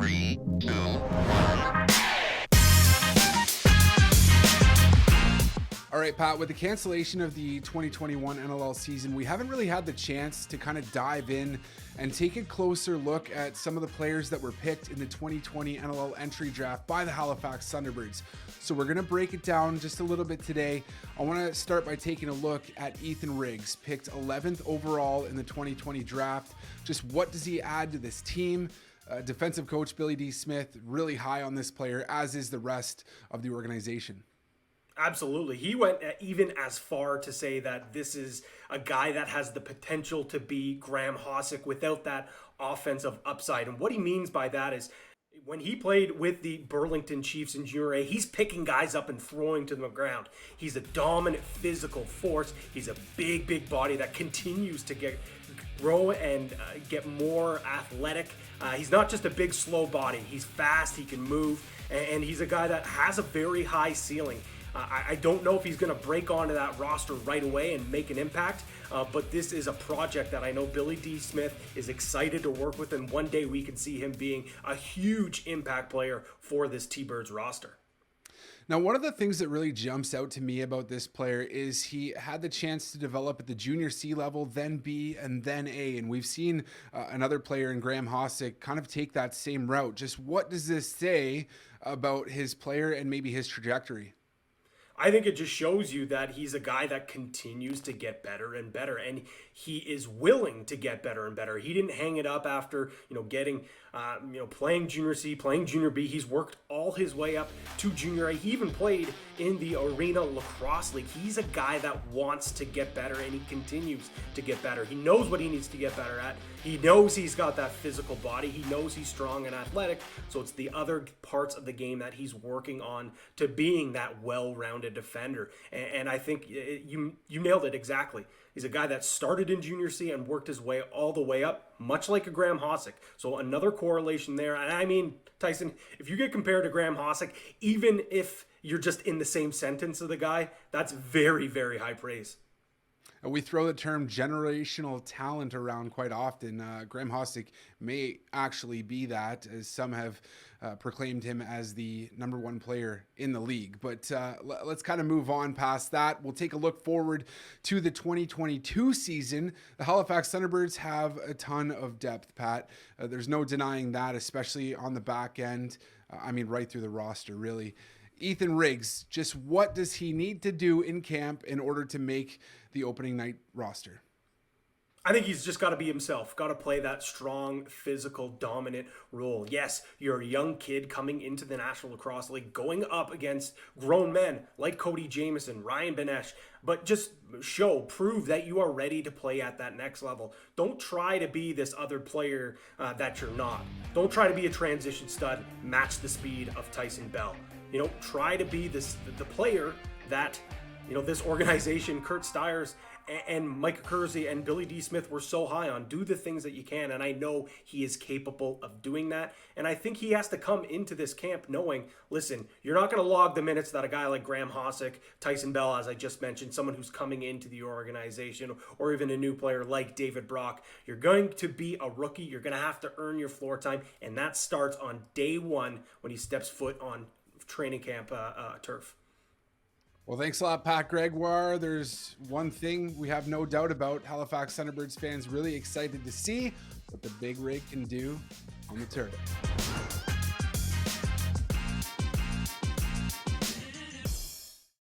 Three, two, one. All right, Pat, with the cancellation of the 2021 NLL season, we haven't really had the chance to kind of dive in and take a closer look at some of the players that were picked in the 2020 NLL entry draft by the Halifax Thunderbirds. So we're going to break it down just a little bit today. I want to start by taking a look at Ethan Riggs, picked 11th overall in the 2020 draft. Just what does he add to this team? Defensive coach Billy D. Smith really high on this player, as is the rest of the organization. Absolutely. He went even as far to say that this is a guy that has the potential to be Graham Hossack without that offensive upside. And what he means by that is when he played with the Burlington Chiefs in Junior A, he's picking guys up and throwing to the ground. He's a dominant physical force. He's a big body that continues to grow and get more athletic. He's not just a big, slow body. He's fast. He can move. And he's a guy that has a very high ceiling. I don't know if he's going to break onto that roster right away and make an impact, but this is a project that I know Billy D. Smith is excited to work with, and one day we can see him being a huge impact player for this T-Birds roster. Now, one of the things that really jumps out to me about this player is he had the chance to develop at the junior C level, then B, and then A. And we've seen another player in Graham Hossack kind of take that same route. Just what does this say about his player and maybe his trajectory? I think it just shows you that he's a guy that continues to get better and better, and he is willing to get better and better. He didn't hang it up after, getting, playing junior C, playing junior B. He's worked all his way up to junior A. He even played in the Arena Lacrosse League. He's a guy that wants to get better, and he continues to get better. He knows what he needs to get better at. He knows he's got that physical body. He knows he's strong and athletic. So it's the other parts of the game that he's working on to being that well-rounded defender. And I think you nailed it exactly. He's a guy that started in junior C and worked his way all the way up, much like a Graham Hossack. So another correlation there. And I mean, Tyson, if you get compared to Graham Hossack, even if you're just in the same sentence of the guy, that's very, very high praise. We throw the term generational talent around quite often. Graham Hossack may actually be that, as some have proclaimed him as the number one player in the league. But let's kind of move on past that. We'll take a look forward to the 2022 season. The Halifax Thunderbirds have a ton of depth, Pat. There's no denying that, especially on the back end. Right through the roster, really. Ethan Riggs, just what does he need to do in camp in order to make the opening night roster? I think he's just got to be himself, got to play that strong, physical, dominant role. Yes, you're a young kid coming into the National Lacrosse League, going up against grown men like Cody Jamieson, Ryan Benesh, but just prove that you are ready to play at that next level. Don't try to be this other player that you're not. Don't try to be a transition stud, match the speed of Tyson Bell. Try to be the player that, this organization, Kurt Stiers and Mike Kersey and Billy D. Smith were so high on. Do the things that you can, and I know he is capable of doing that. And I think he has to come into this camp knowing, listen, you're not going to log the minutes that a guy like Graham Hossack, Tyson Bell, as I just mentioned, someone who's coming into the organization, or even a new player like David Brock. You're going to be a rookie. You're going to have to earn your floor time, and that starts on day one when he steps foot on training camp turf. Well, thanks a lot, Pat Gregoire. There's one thing we have no doubt about. Halifax Thunderbirds fans really excited to see what the big rig can do on the turf.